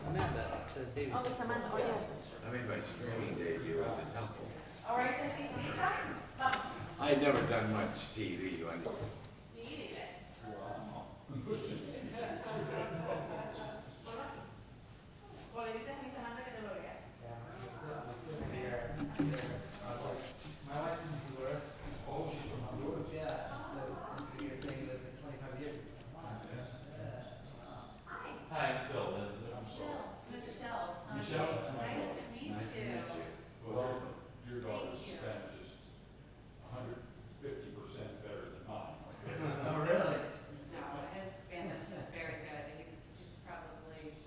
Amanda, the baby. Oh, it's Amanda. Oh, yes, that's true. I made my streaming debut at the temple. All right, let's see, Lisa. Vamos. I had never done much TV. Mire. O le dices a Miss Amanda que te lo vea. My wife is Honduras. Oh, she's from Honduras? Yeah, so you're saying that for 25 years. Hi, I'm Bill. I'm sorry. Michelle, son. Michelle? Nice to meet you. Well, your daughter's Spanish is 150% better than mine. Oh, really? No, his Spanish is very good. He's probably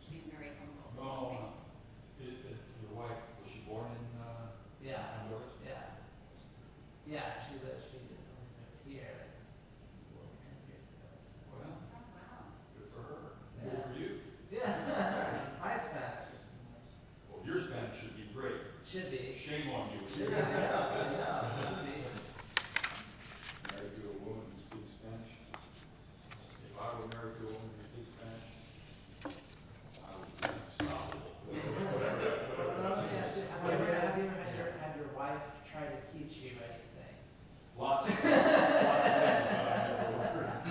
being very humble. No, your wife, was she born in Yeah. Honduras? Yeah. Yeah, she lived here like 10 years ago. Well, Oh, wow. good for her. Yeah. Good for you. Yeah. My Spanish is Well, your Spanish should be great. should be. Shame on you. Should be. Yeah. Should be. Married to a woman who speaks Spanish. If I were married to a woman who speaks Spanish, I would be unstoppable. Have you ever had your wife try to teach you anything? Lots of things, but I never learned.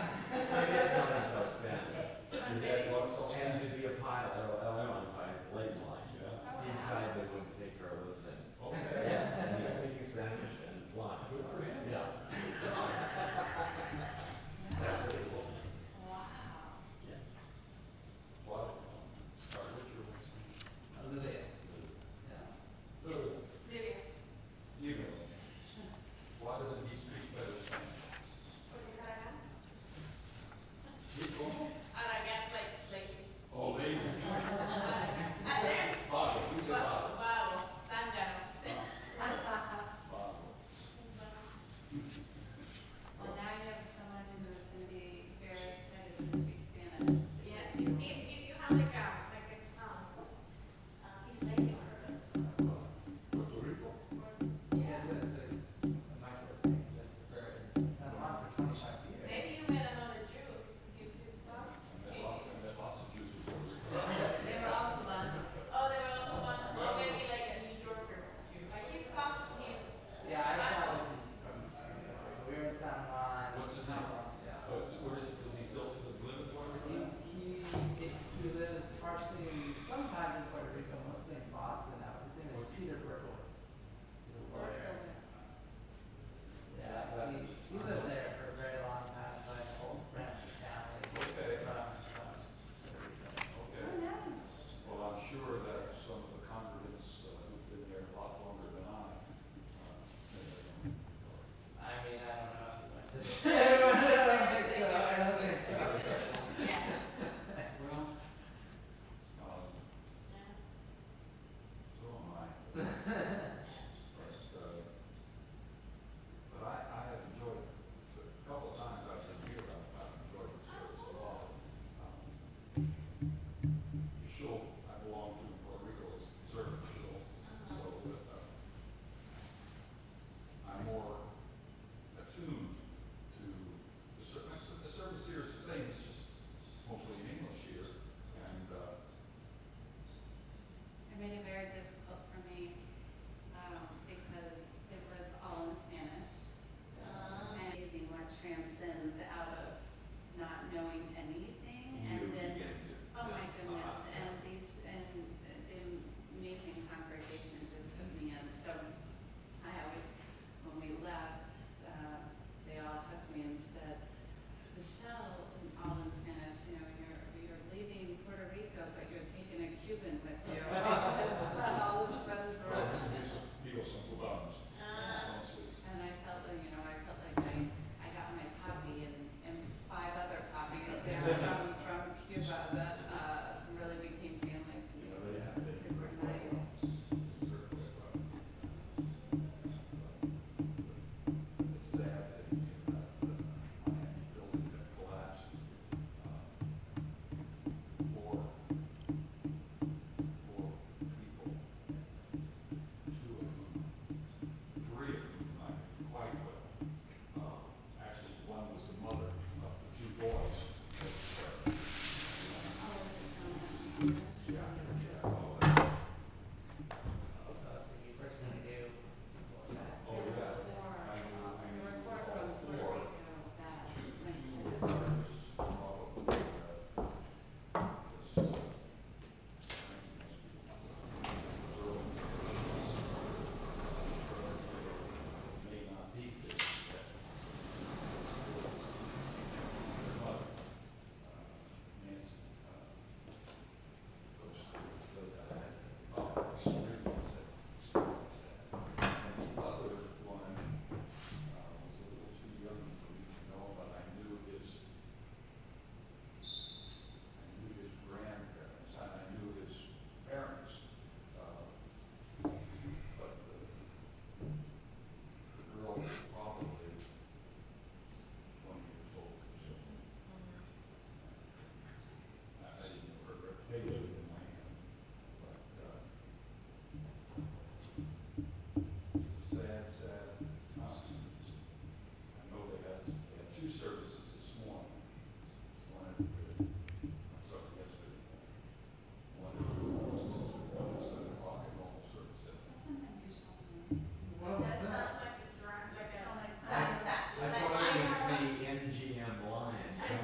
My dad taught me to Spanish. Your dad loves all And Spanish? to be a pilot, on late line. Yeah. He decided they wouldn't take her listen. Okay. Yes, and he was speaking Spanish and flying. Good for him. Yeah. That's pretty cool. Wow.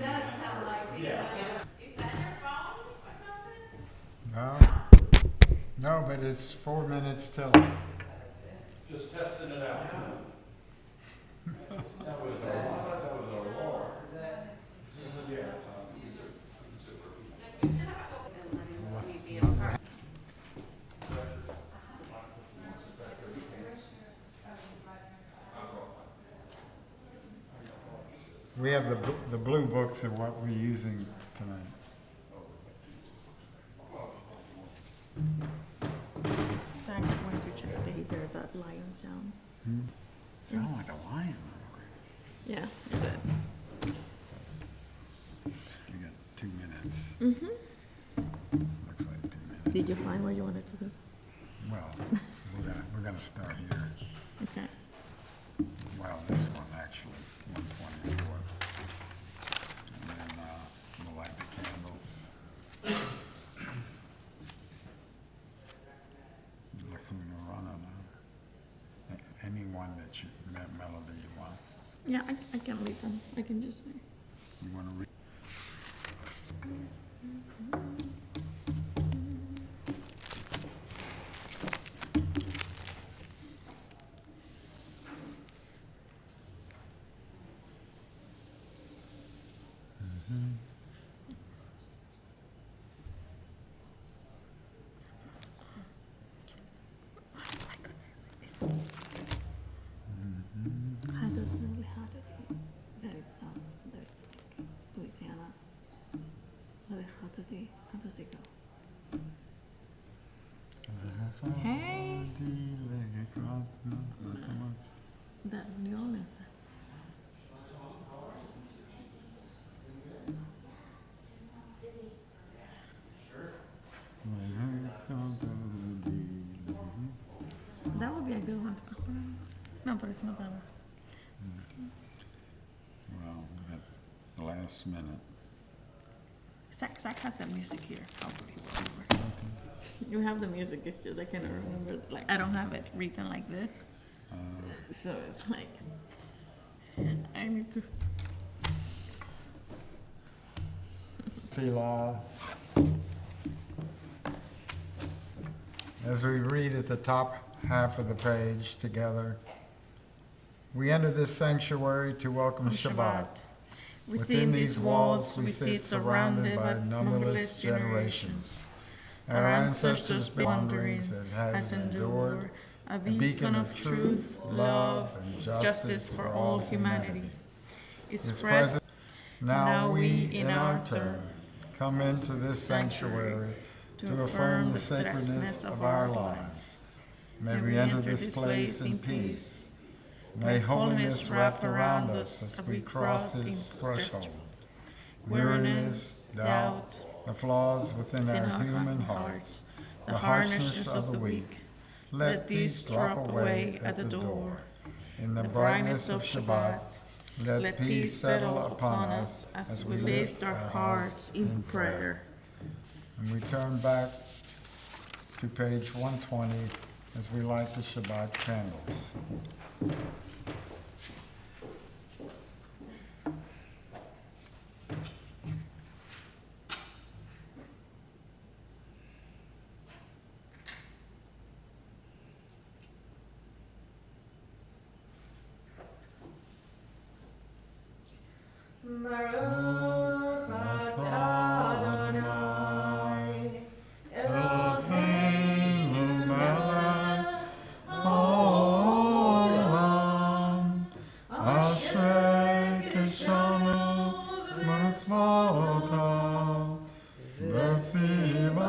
does sound like it. Yeah. Is that your phone or something? No, but it's 4 minutes till. Just testing it out. That was our, I thought that was our law. Yeah. Let me be a part. We have the blue books are what we're using tonight. Zach went to check that he heard that lion sound. Sound like a lion. Yeah, it did. We got 2 minutes. Mm-hmm. Looks like 2 minutes. Did you find what you wanted to do? Well, we're gonna start here. Okay. Well, this one actually, 124. And then we'll light the candles. Lacuna Rana. Anyone that you, melody you want. Yeah, I can leave them. I can just say. You wanna read? My goodness. How does that is South, that is like Louisiana. How does it go? Hey. That New Orleans. That would be a good one. No, but it's not that one. Well, at the last minute. Zach has the music here. I'll put it over. You have the music, it's just I cannot remember. Like, I don't have it written like this. So it's like, I need to. Fila. As we read at the top half of the page together, we enter this sanctuary to welcome Shabbat. Within these walls we sit surrounded by numberless generations. Our ancestors' boundaries that has endured, a beacon of truth, love, and justice for all humanity. Is present. Now we, in our turn, come into this sanctuary to affirm the sacredness of our lives. May we enter this place in peace. May holiness wrap around us as we cross its threshold. Weariness, doubt, the flaws within our human hearts, the harshness of the weak, let these drop away at the door. In the brightness of Shabbat, let peace settle upon us as we lift our hearts in prayer. And we turn back to page 120 as we light the Shabbat candles. Baruch atah Adonai, Eloheinu melech haolam, asher kishanu mitzvotav, v'tzivanu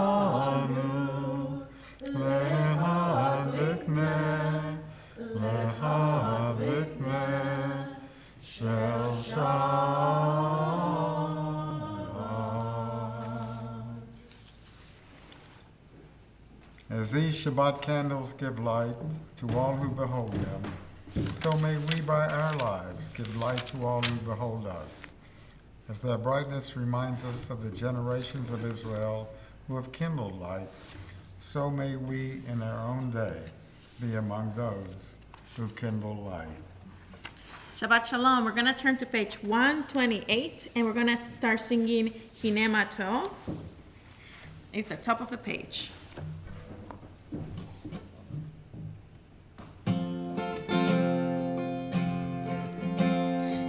lehavikneh shel Shabbat. As these Shabbat candles give light to all who behold them, so may we by our lives give light to all who behold us. As their brightness reminds us of the generations of Israel who have kindled light, so may we in our own day be among those who kindle light. Shabbat Shalom. We're going to turn to page 128 and we're going to start singing Hine Ma Tov. It's the top of the page.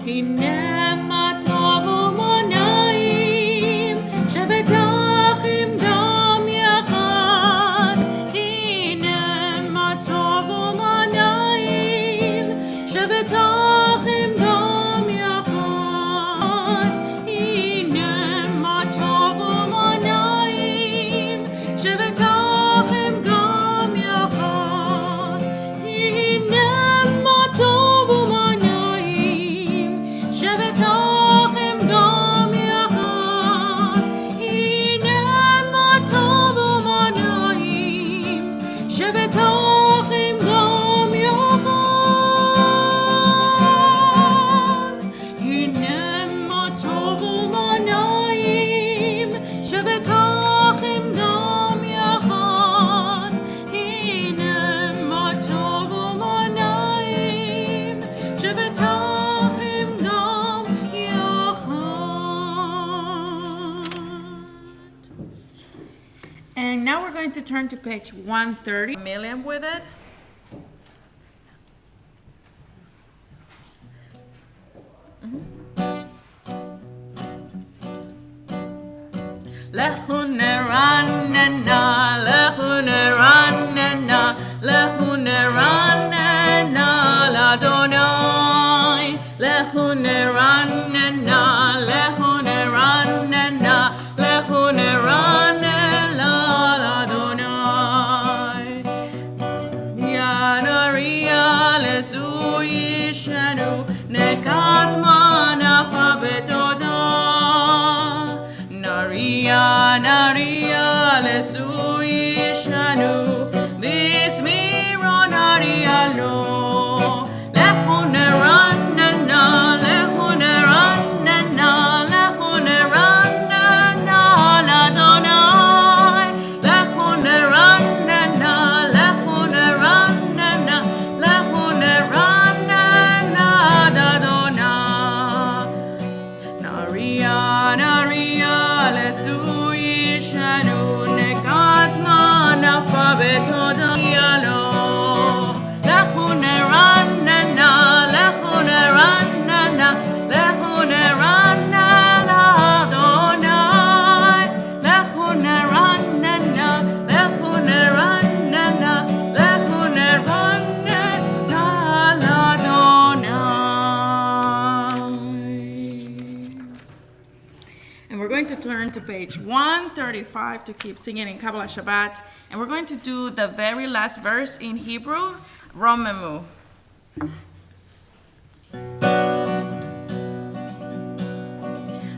Hine Ma Tov u'monayim shevetachim dam yachad. Hine Ma Tov u'monayim shevetachim dam yachad. Hine Ma Tov u'monayim shevetachim dam yachad. Hine Ma Tov u'monayim shevetachim dam yachad. Hine Ma Tov u'monayim shevetachim dam yachad. Hine Ma Tov u'monayim shevetachim dam yachad. Hine Ma Tov u'monayim shevetachim dam yachad. And now we're going to turn to page 130. Familiar with it? Lechu neranena, lechu neranena, lechu neranena l'Adonai. Lechu neranena, lechu neranena, lechu neranena l'Adonai. Yanaria lezu yishanu, nekat manafa betoda. Naria lesu yishanu bismiro naria lo. Lechu neranena, lechu neranena, lechu neranena l'Adonai. Lechu neranena, lechu neranena, lechu neranena l'Adonai. Naria lesu yishanu nekat manafa betoda yalo. Lechu neranena, lechu neranena, lechu neranena l'Adonai. Lechu neranena, lechu neranena, lechu neranena l'Adonai. And we're going to turn to page 135 to keep singing in Kabbalat Shabbat. And we're going to do the very last verse in Hebrew, Romemu.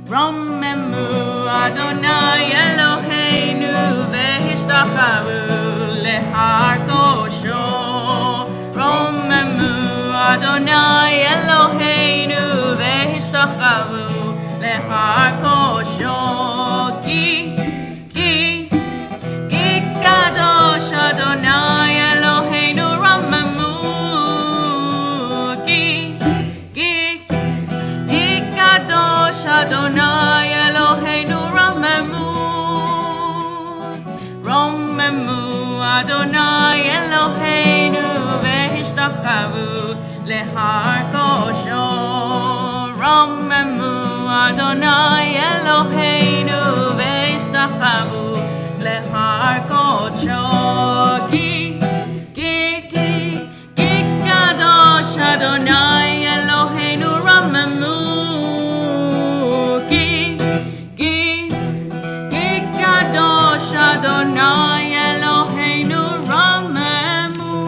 Romemu Adonai Eloheinu v'hishtachavu lehar kosho. Romemu Adonai Eloheinu v'hishtachavu lehar kosho. Ki kadosh Adonai Eloheinu Romemu. Ki kadosh Adonai Eloheinu Romemu. Romemu Adonai Eloheinu v'hishtachavu lehar kosho. Romemu Adonai Eloheinu v'hishtachavu lehar kosho. Ki kadosh Adonai Eloheinu Romemu. Ki kadosh Adonai Eloheinu Romemu.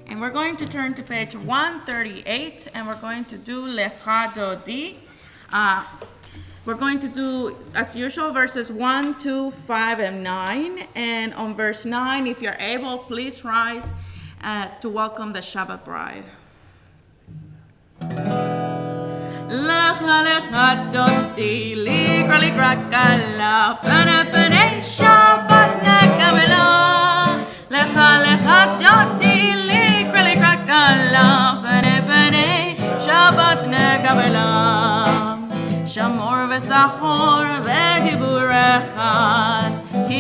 And we're going to turn to page 138 and we're going to do Lecha Dodi. We're going to do, as usual, verses 1, 2, 5, and 9. And on verse 9, if you're able, please rise to welcome the Shabbat bride. Lecha lecha dodi, likra kala, pene Shabbat nekabela. Lecha lecha dodi, likra שמור וסחור ודיבור אחד,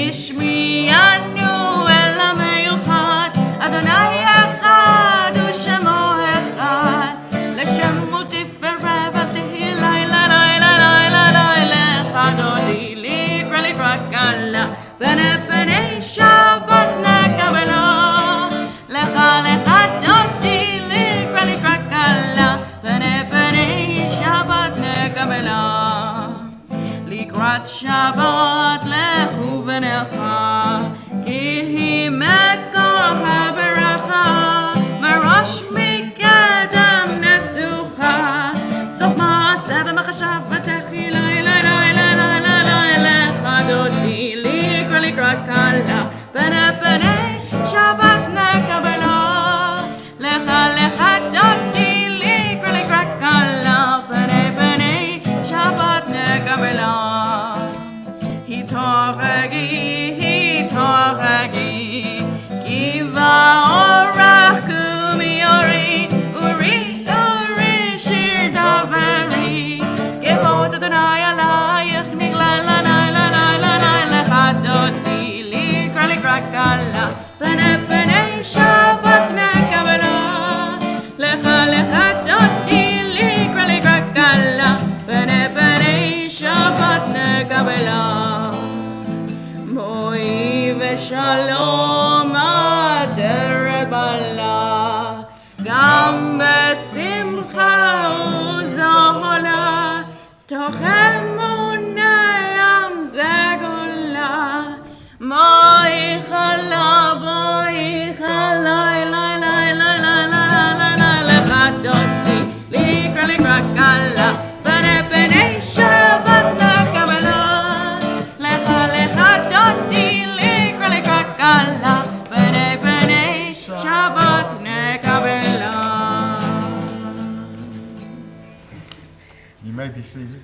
השמיענו אל המיוחד, אדוני אחד ושמו אחד, לשם ולתפארת ותהי לילה לילה לילה לילה, לך דודי לקרוא קלה, פני שבת נקבלה, לך דודי לקרוא קלה, פני שבת נקבלה. לקראת שבת לכו ונלכה, כי היא מקור הברכה, מראש מקדם נסוכה, סוף מעשה ומחשב ותחי לילה לילה לילה לילה, לך דודי לקרוא קלה, פני שבת נקבלה, לך דודי לקרוא קלה, פני שבת נקבלה. התעוררי, כי באורח קומי אורי, שיר דברי, כבוד אדוני עלייך נגלה לילה, לך דודי לקרוא קלה, פני שבת נקבלה, לך דודי לקרוא קלה, פני שבת נקבלה. מוי ושלום אדרת בלה, גם בשמחה וזהולה, תוך אמונה זה גולה. מוי חלה, לילה לילה לילה, לך דודי לקרוא קלה, פני שבת נקבלה, לך דודי לקרוא קלה, פני שבת נקבלה. You may be seated.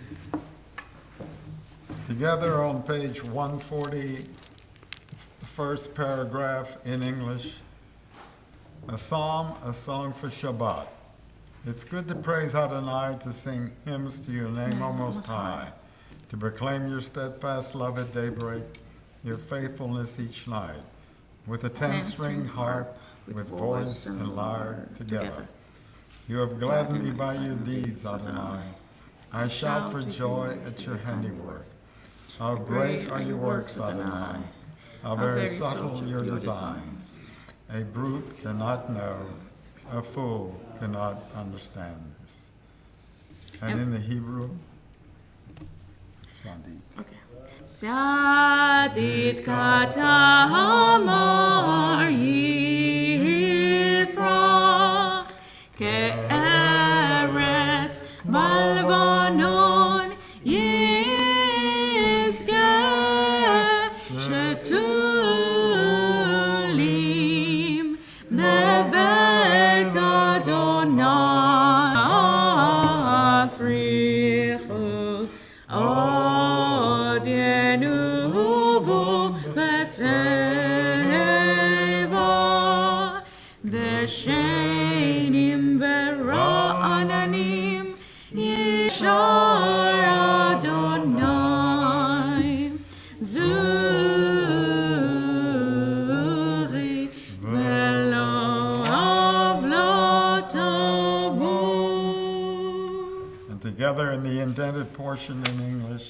Together on page 140, the first paragraph in English, a psalm, a song for Shabbat. It's good to praise Adonai, to sing hymns to your name, O Most High, to proclaim your steadfast love at daybreak, your faithfulness each night, with a 10-string harp, with voice and lyre together. You have gladdened me by your deeds, Adonai. I shout for joy at your handiwork. How great are your works, Adonai! How very subtle your designs. A brute cannot know, a fool cannot understand this. And in the Hebrew, Sandeep. Okay. Sadit katamar yifrach ke'eret malvanon yizgeh shetulim mevet Adonai africhu od yenuvu beseva v'shenim v'ra'ananim yishar Adonai zuri v'lo avlotabu. And together in the indented portion in English,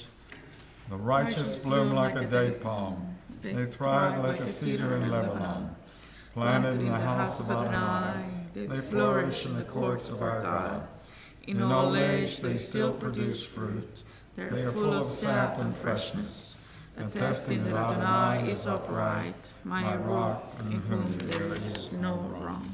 the righteous bloom like a date palm. They thrive like a cedar in Lebanon, planted in the house of Adonai. They flourish in the courts of our God. In old age they still produce fruit. They are full of sap and freshness, attesting that Adonai is upright, my rock in whom there is no wrong.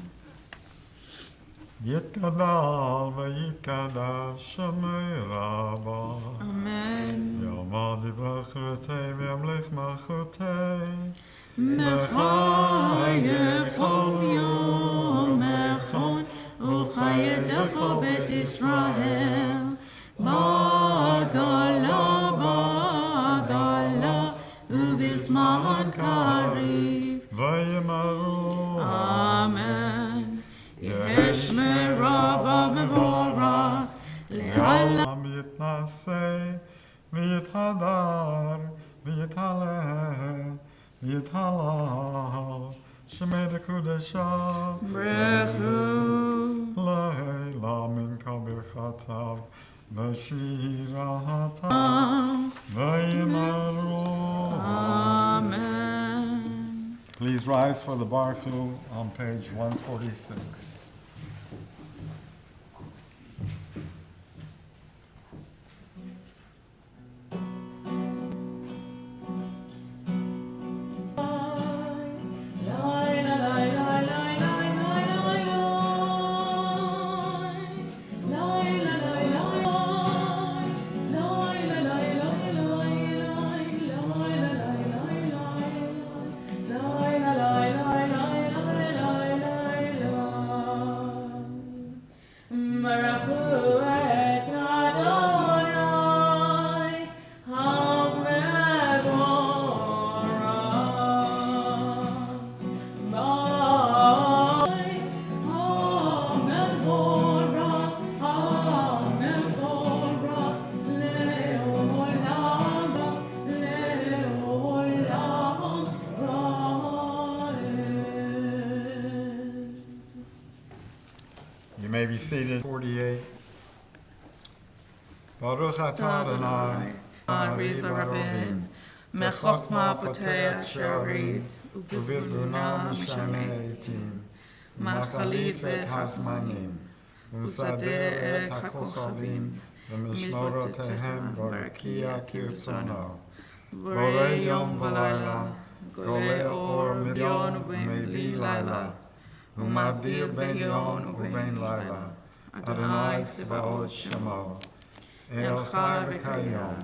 Yitadal v'yitada Shemay Rabbah. Amen. Yomad yivrachotei v'yamlech malchotei. Mechayechol yom echon uchayedecho bet Israel. Bagala uvisman kariv. Vayemaru. Amen. Yesh merabah mevorah le'alam. ויתנשא, ויתהדר, ויתהלל, ויתהלל, שמי דקודשה, Brechu. לילה מן כברכתיו, ושירתיו, וימרו. Amen. Please rise for the Baruch on page 146. You may be seated. 48. Baruch atah Adonai, Ariv Rabin, Mechokma Poteach Sharit, ובתבונה משנה עתים, מחליף את הזמנים, ומסדר את הכוכבים, ומשמרותיהם ברקיע כרצונו. בורא יום ולילה, גולה אור מיום ומביא לילה, ומבדיל בין יום ובין לילה. אדוני צבאות שמו, אל חי וכיום,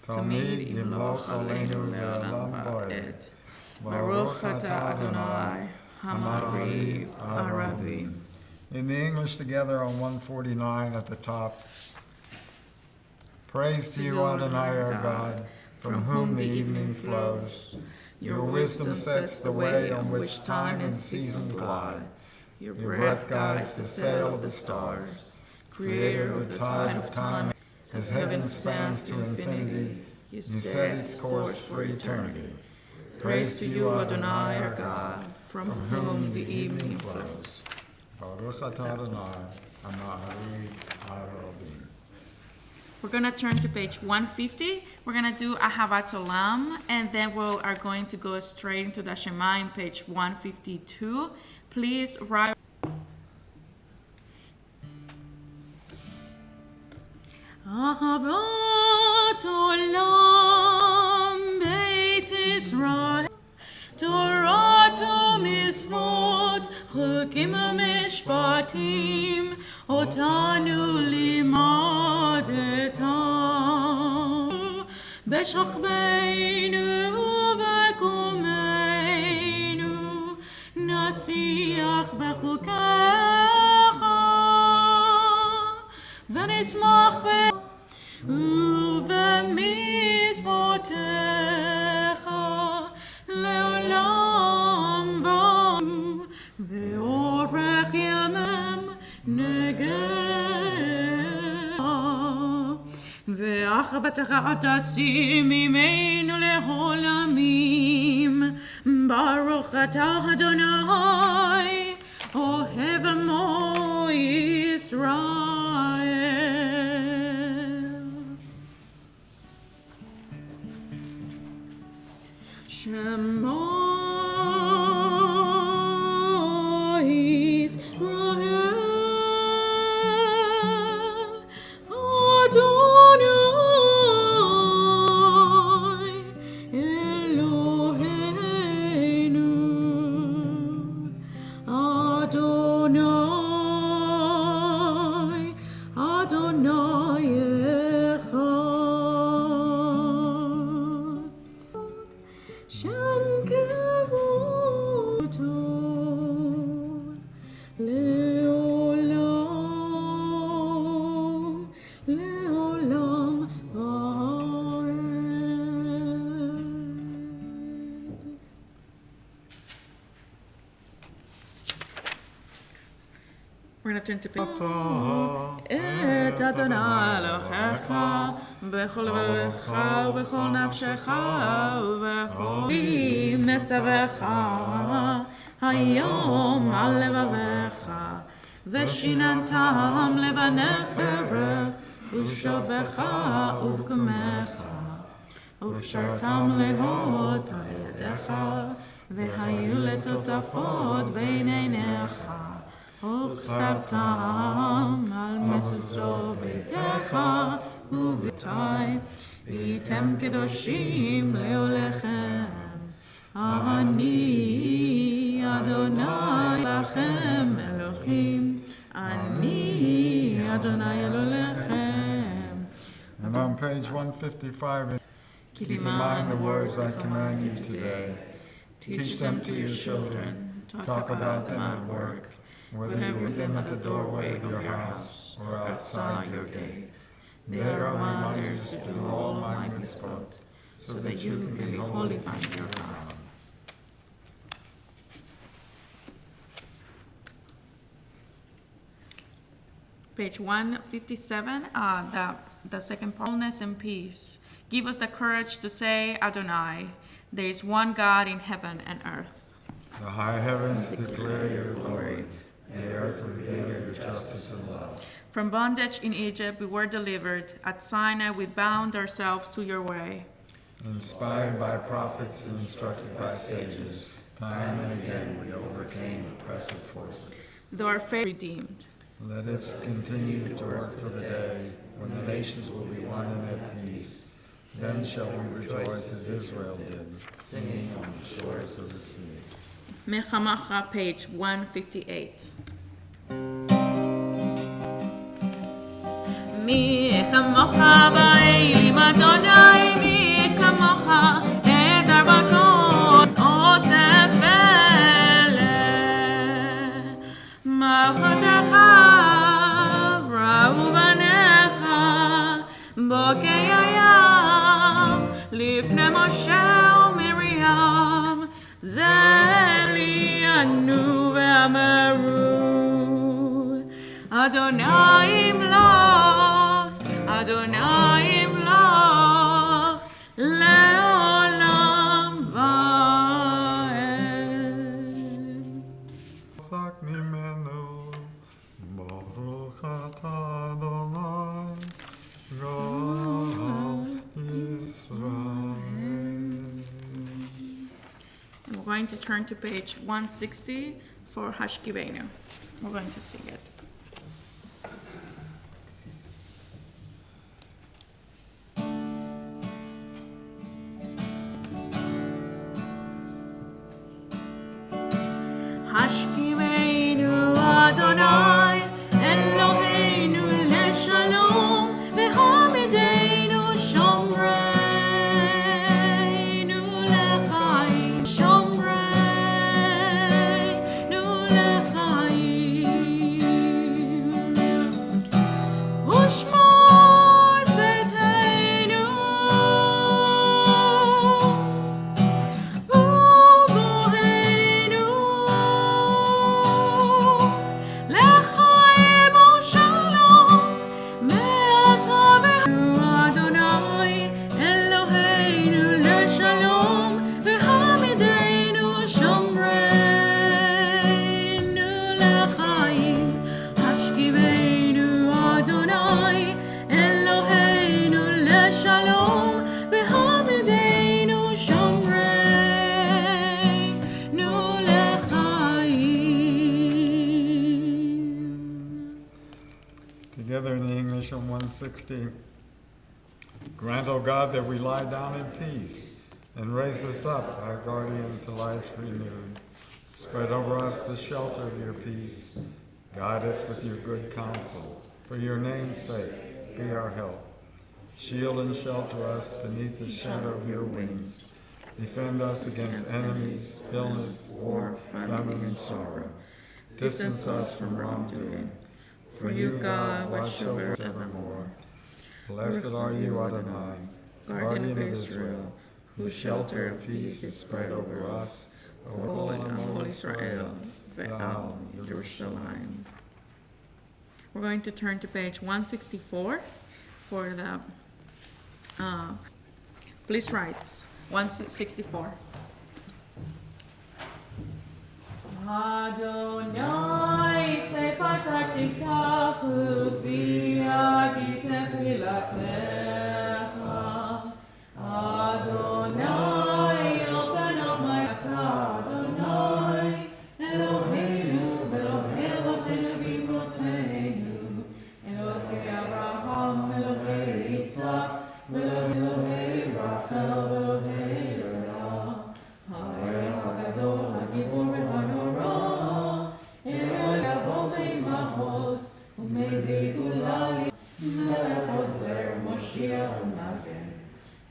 תמיד ימלוך עלינו לעולם ועד. Baruch atah Adonai, Hamariv Aravim. In the English together on 149 at the top. Praise to you, Adonai, our God, from whom the evening flows. Your wisdom sets the way on which time and season glide. Your breath guides the sail of the stars. Creator of the tide of time, as heaven spans to infinity, you set its course for eternity. Praise to you, Adonai, our God, from whom the evening flows. Baruch atah Adonai, Hamariv Aravim. We're going to turn to page 150. We're going to do Ahavat Olam, and then we are going to go straight into the Shema in page 152. Please write. Ahavat Olam Beit Israel, Torah to Mitzvot, Chukim Mishpatim, Otanu limadetam, B'shachbeinu v'kumeinu, Nasiach b'chukecha, V'nismach ובמצוותיך לעולם ועד, ואורך ימם נגע, ואחוותך תסיר ממנו לעולמים. ברוך אתה אדוני אוהב עמו ישראל. Shema Yisrael, Adonai Eloheinu, Adonai, Adonai Echad. Shem kevoto leolam, leolam. turn to page. אתה את אדוני אלוהיך בכל לבבך ובכל נפשך ובכל מסביך היום על לבביך ושיננתם לבניך דרך ושובך ובקומך ופשרתם להות על ידיך והיו לטוטפות בין עיניך וכתבתם על מזוזו ביתך וביתי והייתם קדושים לאלוהיכם אני אדוני לכם אלוהים אני אדוני אלוהיכם. And on page 155, keep in mind the words I command you today. Teach them to your children. Talk about them at work, whether you read them at the doorway of your house or outside your gate. They are reminders to do all my mitzvot, so that you can be holy by your God. Page 157, the second part, wholeness and peace. Give us the courage to say, Adonai, there is one God in heaven and earth. The high heavens declare your glory, the earth reveal your justice and love. From bondage in Egypt we were delivered. At Sinai we bound ourselves to your way. Inspired by prophets and instructed by sages, time and again we overcame oppressive forces. Though our faith redeemed. Let us continue to work for the day when the nations will be one and at peace. Then shall we rejoice as Israel did, singing on the shores of the sea. Mechamacha, page 158. מי כמוך באלים אדוני מי כמוך את ארבעתו אוסף אלה מלכותיך ראו בניך בוקי הים לפני משה ומרים זה לי ענו ואמרו אדוני ימלוך Adonai imlach leolam va'ed. Sak mimenu, Baruch atah Adonai, God Yisrael. And we're going to turn to page 160 for Hashkivenu. We're going to sing it. Hashkivenu Adonai Eloheinu leshalom v'hamidenu shomreinu lechaim shomreinu lechaim ushmor seteinu Together in the English on 160. Grant, O God, that we lie down in peace, and raise us up, our guardian, to life renewed. Spread over us the shelter of your peace. Guide us with your good counsel. For your name's sake, be our help. Shield and shelter us beneath the shadow of your wings. Defend us against enemies, illness, war, famine, and sorrow. Distance us from wrongdoing. For you, God, watch over us evermore. Blessed are you, Adonai, guardian of Israel, whose shelter of peace is spread over us, over all Israel, Ve'al Yerushalayim. We're going to turn to page 164 for the, please write 164. Adonai sefatak tiktachu v'yagitech lilatecha. Adonai open up my heart. Adonai Eloheinu Elohei Avotenu v'imotenu Elohei Abraham Elohei Yitzhak Elohei Rachel Elohei Leah Ha'el HaGadol HaGibor v'Hanora El Yavov Imahot U'mevei Gula Melech Ozer Moshiach U'Magen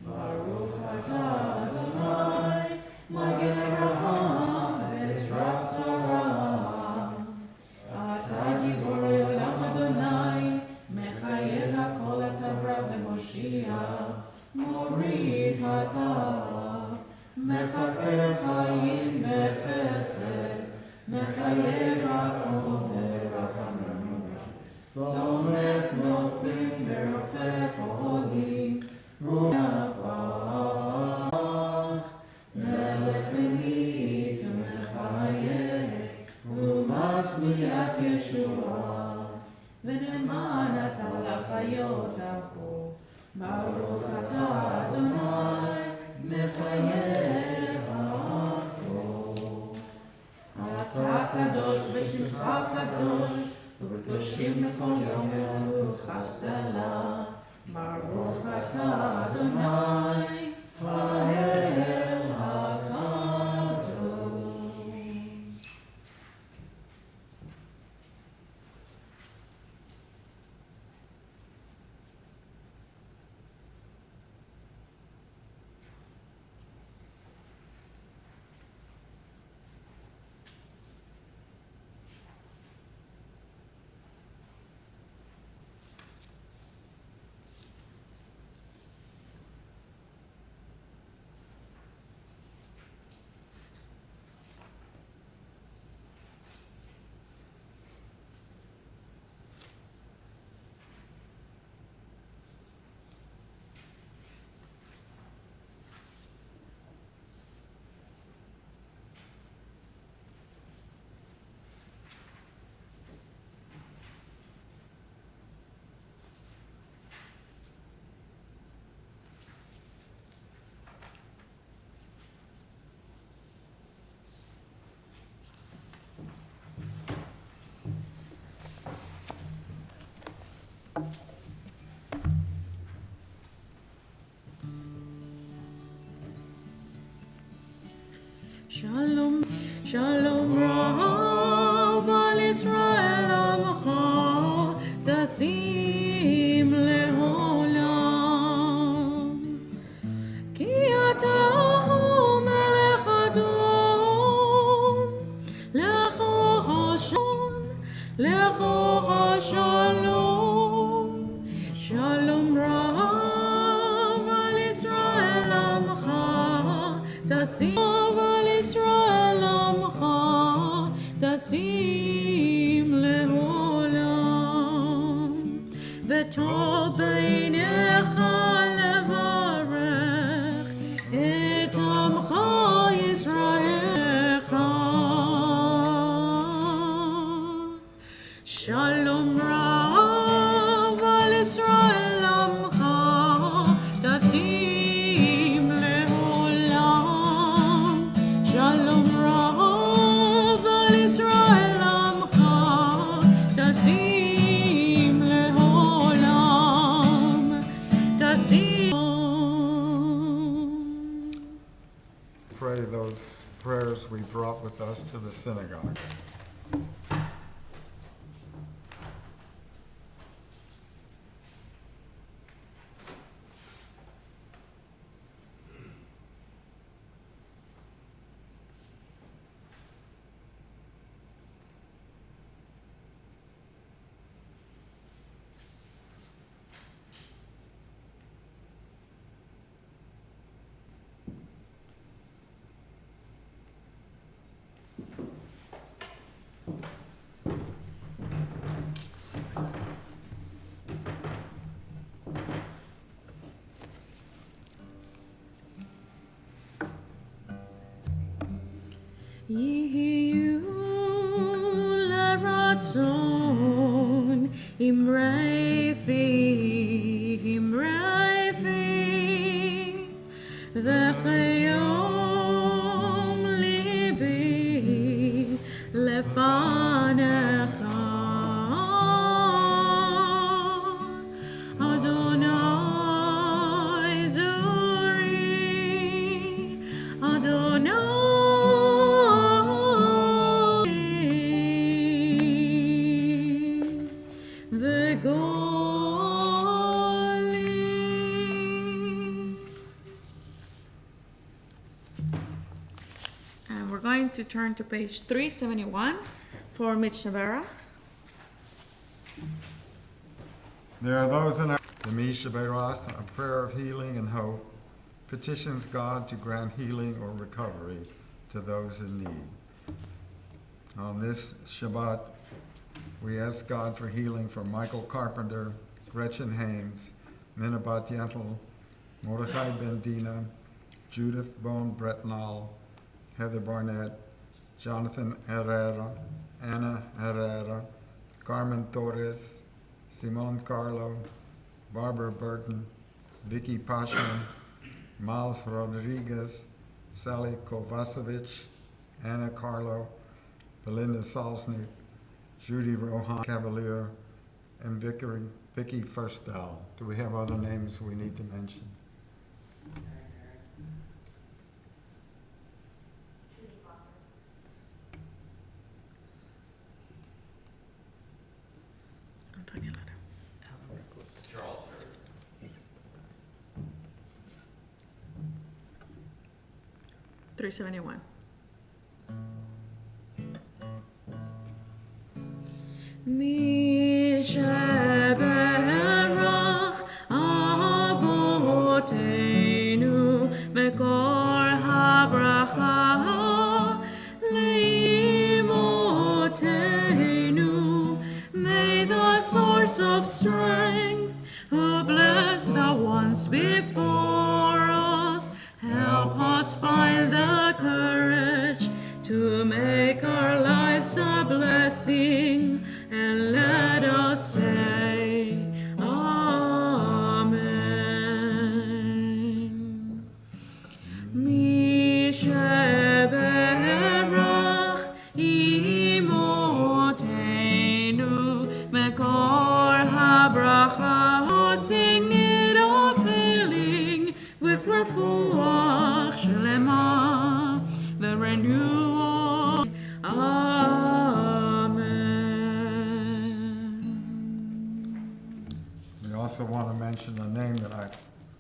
Baruch atah Adonai Magen Avraham Ezra Sarah Atah Gibor Le'olam Adonai Mechayev HaKol et Avraham v'Moshiach Morid atah Mechaker Chayim b'Chesed Mechayev HaKol b'Rachamim Somech Noflim b'Rofech Olim Ru'afach Melech Benit Mechayech U'Matzliach Yeshua V'neman atah l'chayot Ako Baruch atah Adonai Mechayev HaKol Atah Kadosh v'Shimcha Kadosh U'Kedoshim B'chol Yom Baruch Hasela Baruch atah Adonai Ha'el HaKadosh. Shalom, Shalom Rav al Israel Amcha Tasim Leolam Ki Ata Hu Melech Adon Lecho Hashalom Shalom Rav al Israel Amcha Tasim Israel Amcha Tasim Leolam V'tov beinecha levarech Et Amcha Yisraelecha Shalom Rav al Israel Amcha Tasim Leolam Shalom Rav al Israel Amcha Tasim Leolam Tasim. Pray those prayers we brought with us to the synagogue. יהיו לרצון אמרי פי וכיום ליבי לפניך אדוני זורי אדוני and we're going to turn to page 371 for Mishnah. There are those in our Mishnah, a prayer of healing and hope, petitions God to grant healing or recovery to those in need. On this Shabbat, we ask God for healing for Michael Carpenter, Gretchen Haynes, Minabat Yentl, Mordechai Ben Dina, Judith Bone Bretnall, Heather Barnett, Jonathan Herrera, Anna Herrera, Carmen Torres, Simon Carlo, Barbara Burton, Vicky Pasha, Miles Rodriguez, Sally Kovacevic, Anna Carlo, Belinda Salznick, Judy Rohan Cavalier, and Vicky Firstel. Do we have other names we need to mention? Charles, sir. 371. Mi sheberach avoteinu mekor habracha leimotenu. May the source of strength, who blessed the ones before us, help us find the courage to make our lives a blessing, and let us say Amen. Mi sheberach imotenu mekor habracha, sing it of healing with refuah shlema, the renewal. Amen. We also want to mention a name that I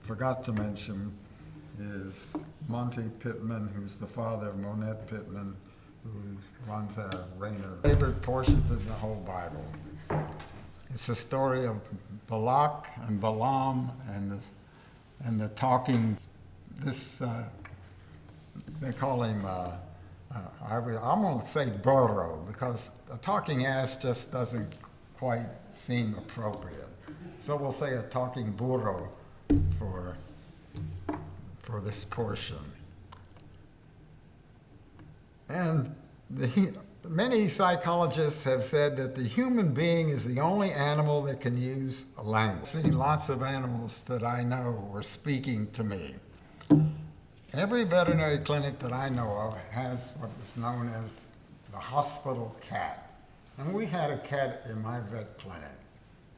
forgot to mention is Monty Pittman, who's the father of Monette Pittman, who runs our Rainer. Favorite portions of the whole Bible. It's the story of Balak and Balaam and the talking. This they call him. I'm going to say Boro, because a talking ass just doesn't quite seem appropriate. So we'll say a talking burro for this portion. And many psychologists have said that the human being is the only animal that can use a language. I've seen lots of animals that I know were speaking to me. Every veterinary clinic that I know of has what is known as the hospital cat. And we had a cat in my vet clinic.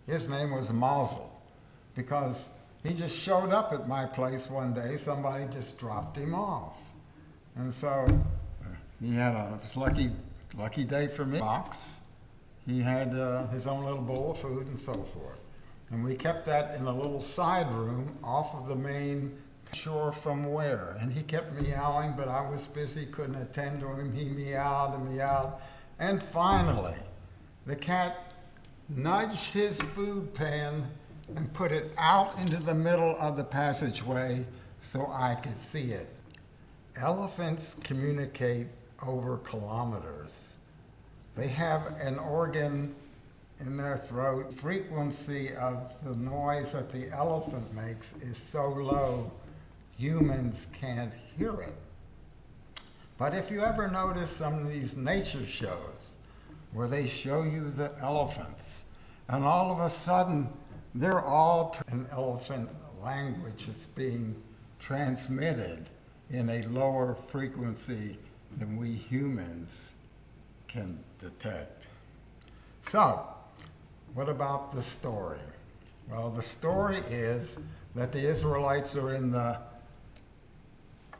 His name was Mazel, because he just showed up at my place one day. Somebody just dropped him off. And so he had it was lucky day for me. Box. He had his own little bowl of food and so forth. And we kept that in a little side room off of the main, sure from where. And he kept meowing, but I was busy, couldn't attend to him. He meowed and meowed. And finally, the cat nudged his food pan and put it out into the middle of the passageway so I could see it. Elephants communicate over kilometers. They have an organ in their throat. Frequency of the noise that the elephant makes is so low, humans can't hear it. But if you ever notice some of these nature shows where they show you the elephants, and all of a sudden they're all an elephant language that's being transmitted in a lower frequency than we humans can detect. So, what about the story? Well, the story is that the Israelites are in the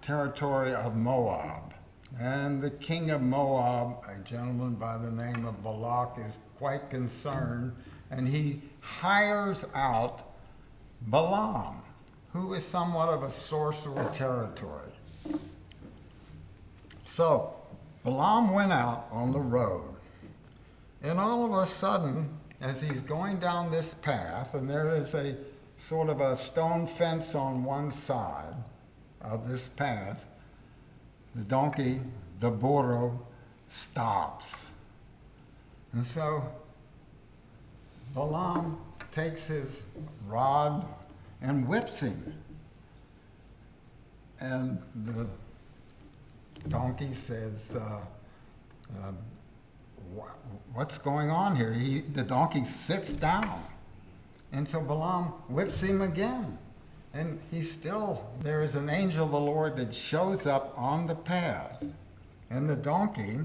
territory of Moab. And the king of Moab, a gentleman by the name of Balak, is quite concerned, and he hires out Balaam, who is somewhat of a sorcerer territory. So, Balaam went out on the road, and all of a sudden, as he's going down this path, and there is a sort of a stone fence on one side of this path, the donkey, the burro, stops. And so Balaam takes his rod and whips him. And the donkey says, what's going on here? The donkey sits down. And so Balaam whips him again. And there is an angel of the Lord that shows up on the path. And the donkey,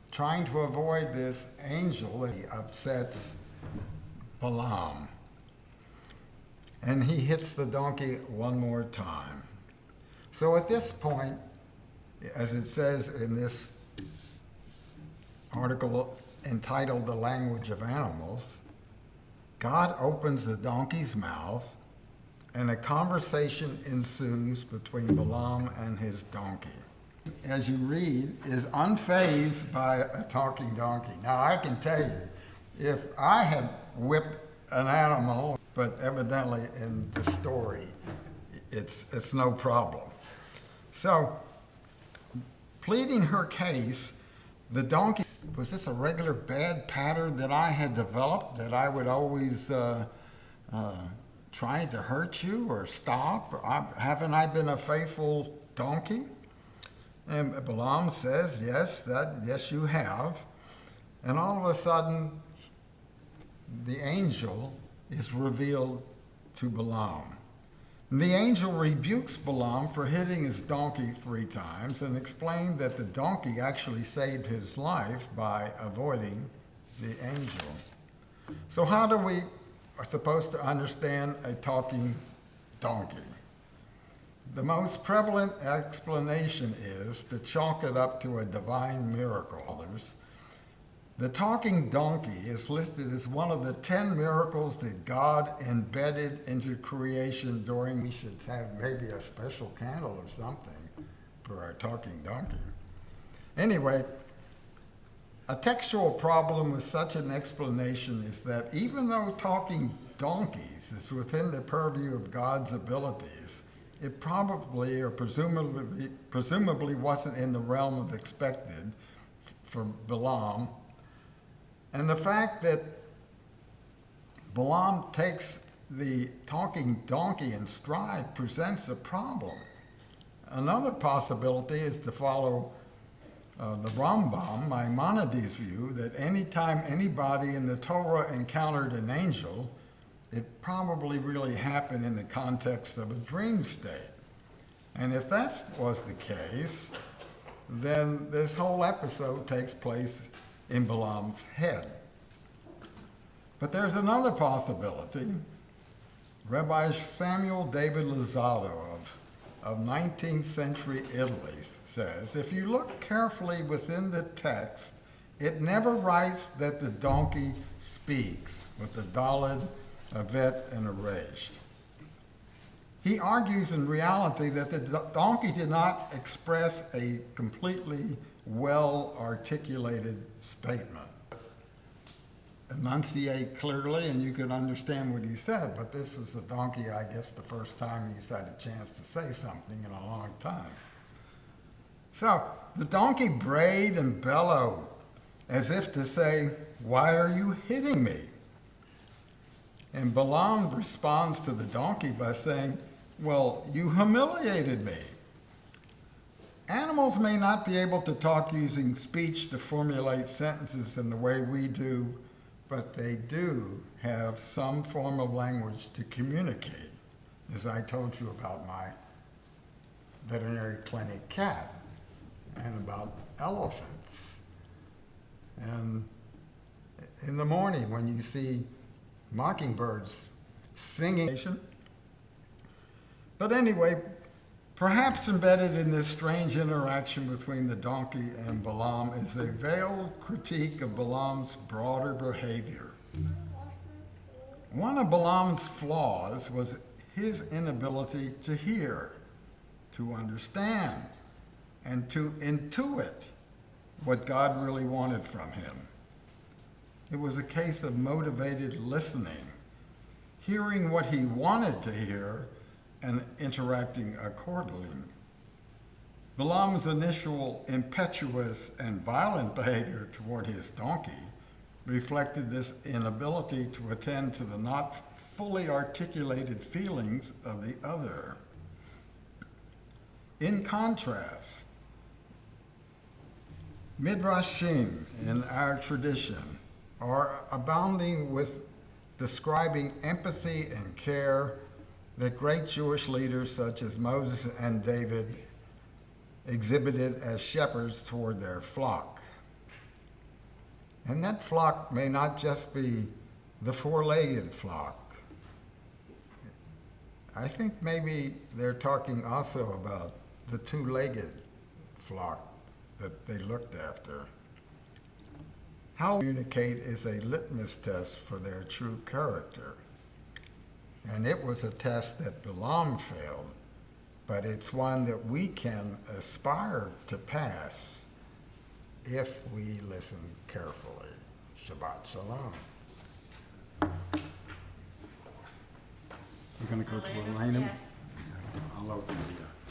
trying to avoid this angel, he upsets Balaam. And he hits the donkey one more time. So at this point, as it says in this article entitled The Language of Animals, God opens the donkey's mouth, and a conversation ensues between Balaam and his donkey. As you read, is unfazed by a talking donkey. Now, I can tell you, if I had whipped an animal, but evidently in the story, it's no problem. So, pleading her case, the donkey, was this a regular bad pattern that I had developed, that I would always try to hurt you or stop? Haven't I been a faithful donkey? And Balaam says, yes, you have. And all of a sudden, the angel is revealed to Balaam. And the angel rebukes Balaam for hitting his donkey 3 times and explained that the donkey actually saved his life by avoiding the angel. So how do we are supposed to understand a talking donkey? The most prevalent explanation is to chalk it up to a divine miracle. The talking donkey is listed as one of the 10 miracles that God embedded into creation during. We should have maybe a special candle or something for our talking donkey. Anyway, a textual problem with such an explanation is that even though talking donkeys is within the purview of God's abilities, it probably or presumably wasn't in the realm of expected for Balaam. And the fact that Balaam takes the talking donkey in stride presents a problem. Another possibility is to follow the Rambam, Maimonides' view, that anytime anybody in the Torah encountered an angel, it probably really happened in the context of a dream state. And if that was the case, then this whole episode takes place in Balaam's head. But there's another possibility. Rabbi Samuel David Lozado of 19th century Italy says, if you look carefully within the text, it never writes that the donkey speaks with the daled, avet, and a resh. He argues in reality that the donkey did not express a completely well-articulated statement. Enunciate clearly and you can understand what he said, but this was a donkey, I guess, the first time he's had a chance to say something in a long time. So the donkey brayed and bellowed as if to say, why are you hitting me? And Balaam responds to the donkey by saying, well, you humiliated me. Animals may not be able to talk using speech to formulate sentences in the way we do, but they do have some form of language to communicate, as I told you about my veterinary clinic cat and about elephants. And in the morning when you see mockingbirds singing. But anyway, perhaps embedded in this strange interaction between the donkey and Balaam is a veiled critique of Balaam's broader behavior. One of Balaam's flaws was his inability to hear, to understand, and to intuit what God really wanted from him. It was a case of motivated listening, hearing what he wanted to hear and interacting accordingly. Balaam's initial impetuous and violent behavior toward his donkey reflected this inability to attend to the not fully articulated feelings of the other. In contrast, Midrashim in our tradition are abounding with describing empathy and care that great Jewish leaders such as Moses and David exhibited as shepherds toward their flock. And that flock may not just be the four-legged flock. I think maybe they're talking also about the two-legged flock that they looked after. How they communicate is a litmus test for their true character. And it was a test that Balaam failed, but it's one that we can aspire to pass if we listen carefully. Shabbat Shalom. We're going to go to Elenu. I'll open the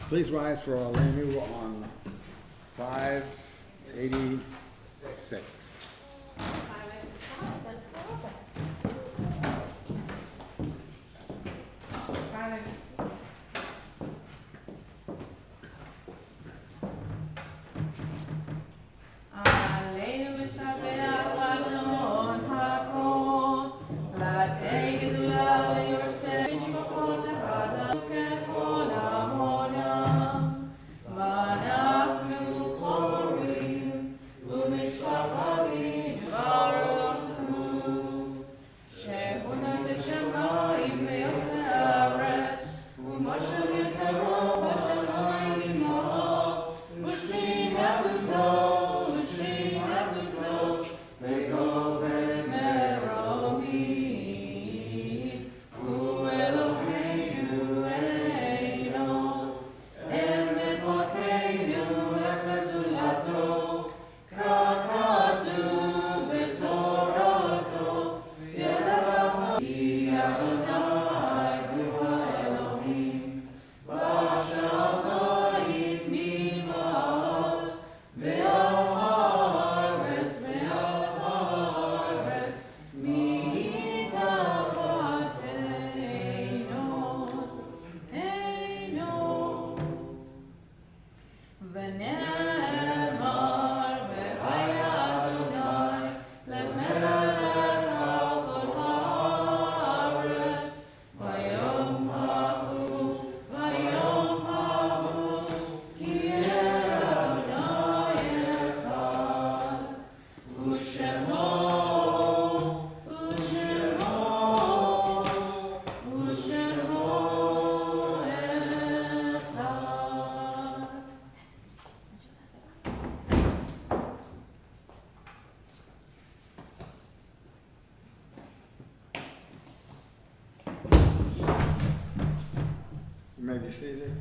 Please rise for Elenu on 586. You may be seated.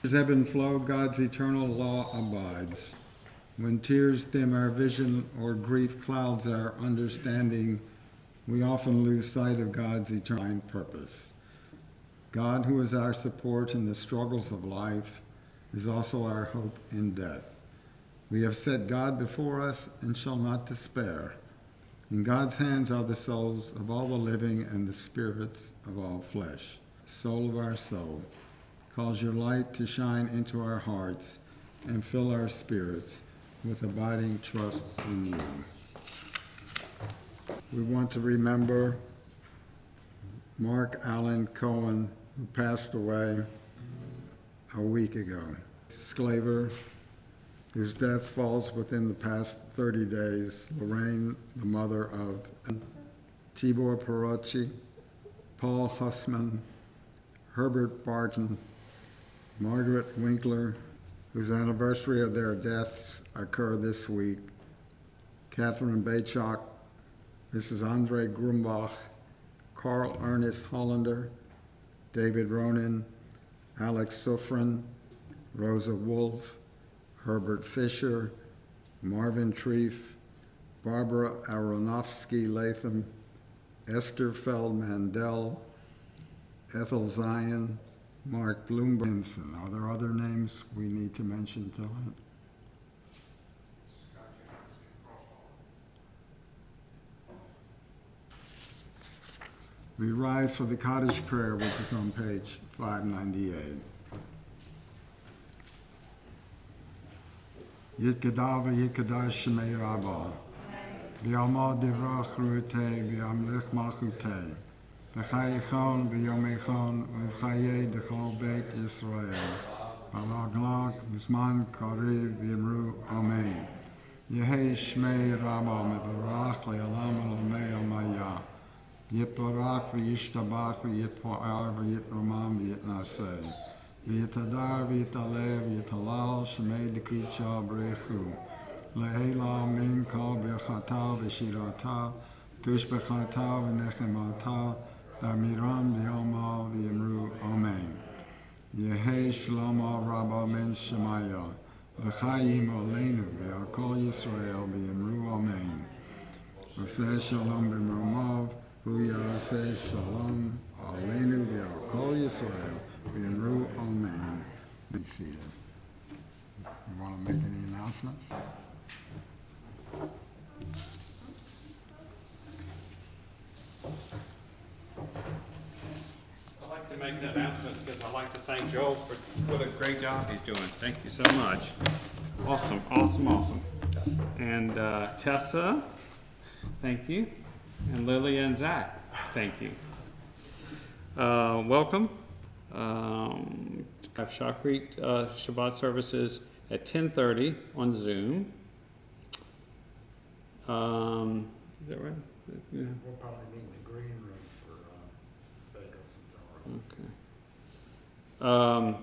As ebb and flow, God's eternal law abides. When tears dim our vision or grief clouds our understanding, we often lose sight of God's eternal purpose. God, who is our support in the struggles of life, is also our hope in death. We have set God before us and shall not despair. In God's hands are the souls of all the living and the spirits of all flesh. Soul of our soul, cause your light to shine into our hearts and fill our spirits with abiding trust in you. We want to remember Mark Allen Cohen, who passed away a week ago. Sclaver, whose death falls within the past 30 days. Lorraine, the mother of Tibor Perocci, Paul Hussman, Herbert Barton, Margaret Winkler, whose anniversary of their deaths occur this week, Catherine Baychok, Mrs. Andre Grumbach, Carl Ernest Hollander, David Ronan, Alex Sufrin, Rosa Wolf, Herbert Fisher, Marvin Treef, Barbara Aronofsky Latham, Esther Feld-Mandel, Ethel Zion, Mark Bloomberg. Are there other names we need to mention to it? We rise for the cottage prayer, which is on page 598. Yitkadav Yitkadash Shemei Rabbah. V'yamad divrach ru'etei v'yamlich malchutei. V'chayichon v'yomeichon v'chayei d'chol Beit Yisrael. V'alaglak v'zman kariv v'yimru Amen. Yehei Shmei Rabbah mevarach le'alam alomei amayah. Yitbarak v'yishtabach v'yitpo'ar v'yitramam v'yitnaseh. V'yitadar v'yitalev v'yitalal shemei d'kucha b'rechu. Le'ela min kol b'yachata v'shirata tushbechata v'nechemata d'amiram v'yoma v'yimru Amen. Yehei shlomo rabba ben Shemaya v'chayim oleinu v'yakol Yisrael v'yimru Amen. V'seh shalom b'mromav V'yaseh shalom aleinu v'yakol Yisrael v'yimru Amen. Be seated. You want to make any announcements? I'd like to make the announcements because I'd like to thank Joel for what a great job he's doing. Thank you so much. Awesome, awesome, awesome. And Tessa, thank you. And Lily and Zach, thank you. Welcome. Have Shachrit Shabbat services at 10:30 on Zoom. Is that right? Yeah. We'll probably meet in the green room for bagels and Um,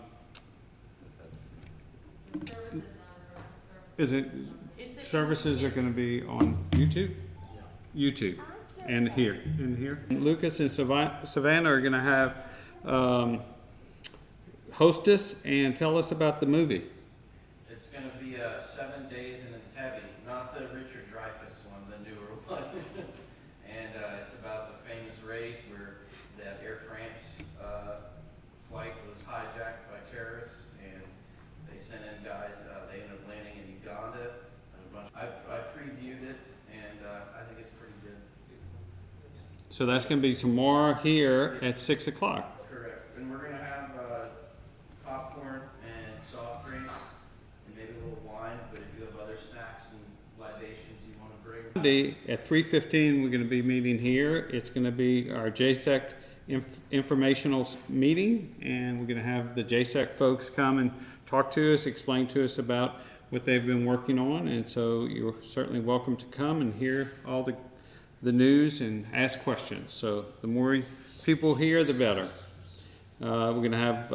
Is it, services are gonna be on YouTube? YouTube, and here. Lucas and Savannah are gonna have, hostess and tell us about the movie. It's gonna be 7 days in Entebbe, not the Richard Dreyfuss one, the newer one. And it's about the famous raid where that Air France flight was hijacked by terrorists, and they sent in guys. They ended up landing in Uganda. And I previewed it, and I think it's pretty good. So that's gonna be tomorrow here at 6 o'clock. Correct. And we're gonna have popcorn and soft drinks, and maybe a little wine. But if you have other snacks and libations you want to bring. Monday at 3:15, we're gonna be meeting here. It's gonna be our JSEC informational meeting, and we're gonna have the JSEC folks come and talk to us, explain to us about what they've been working on, and so you're certainly welcome to come and hear all the news and ask questions. So the more people here, the better. We're gonna have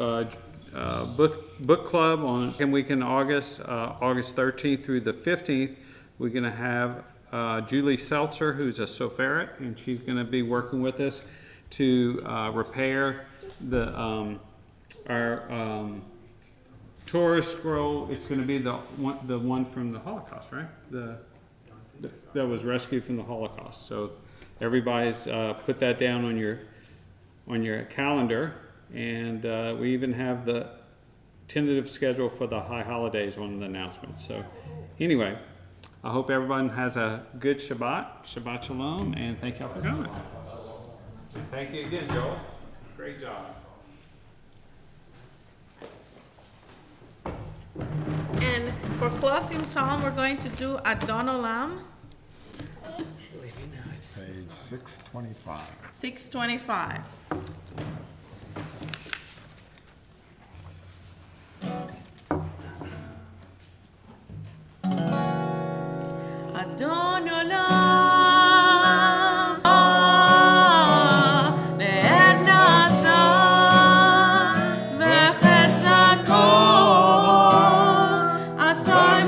book club on 10 week in August, August 13th through the 15th. We're gonna have Julie Seltzer, who's a Sopharet, and she's gonna be working with us to repair our Torah scroll. It's going to be the one from the Holocaust, right? That was rescued from the Holocaust. So everybody's put that down on your calendar And we even have the tentative schedule for the high holidays on the announcement. So anyway, I hope everyone has a good Shabbat. Shabbat Shalom, and thank y'all for coming. Thank you again, Joel. Great job. And for closing psalm, we're going to do Adon Olam, Page 625. 625. Adon Olam, le'ed nasa, v'chetz hakol, asay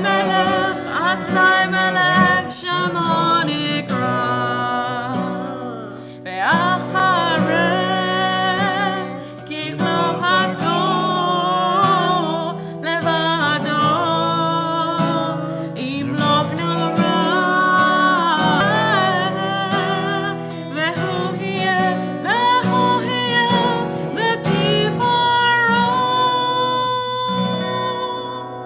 melech shemo nikra, ve'acharei kiklo hakol, levado, im loch nora, והוא יהיה בתפארה.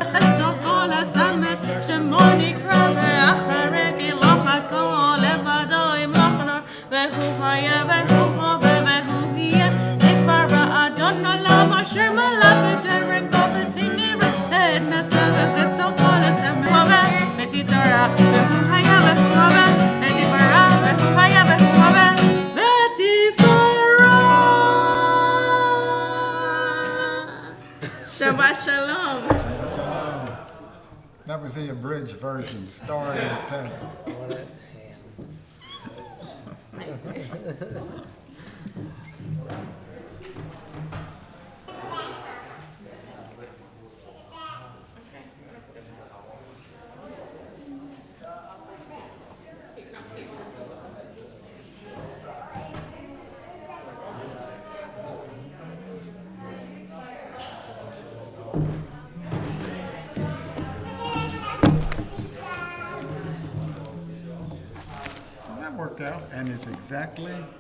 חסו כל הסמת שמו נקרא, ואחרי גילוח הכל לבדו ימלוך נור, והוא היה והוא הווה והוא יהיה בתפארה. אדון עולם אשר מלך בטרם כובד צינירה, עד נשא וחצו כל הסמת הווה בתתערה, והוא היה והוא הווה בתפארה, והוא היה והוא הווה בתפארה. Shabbat Shalom. Shalom. That was the abridged version, story and test. Well, that worked out, and it's exactly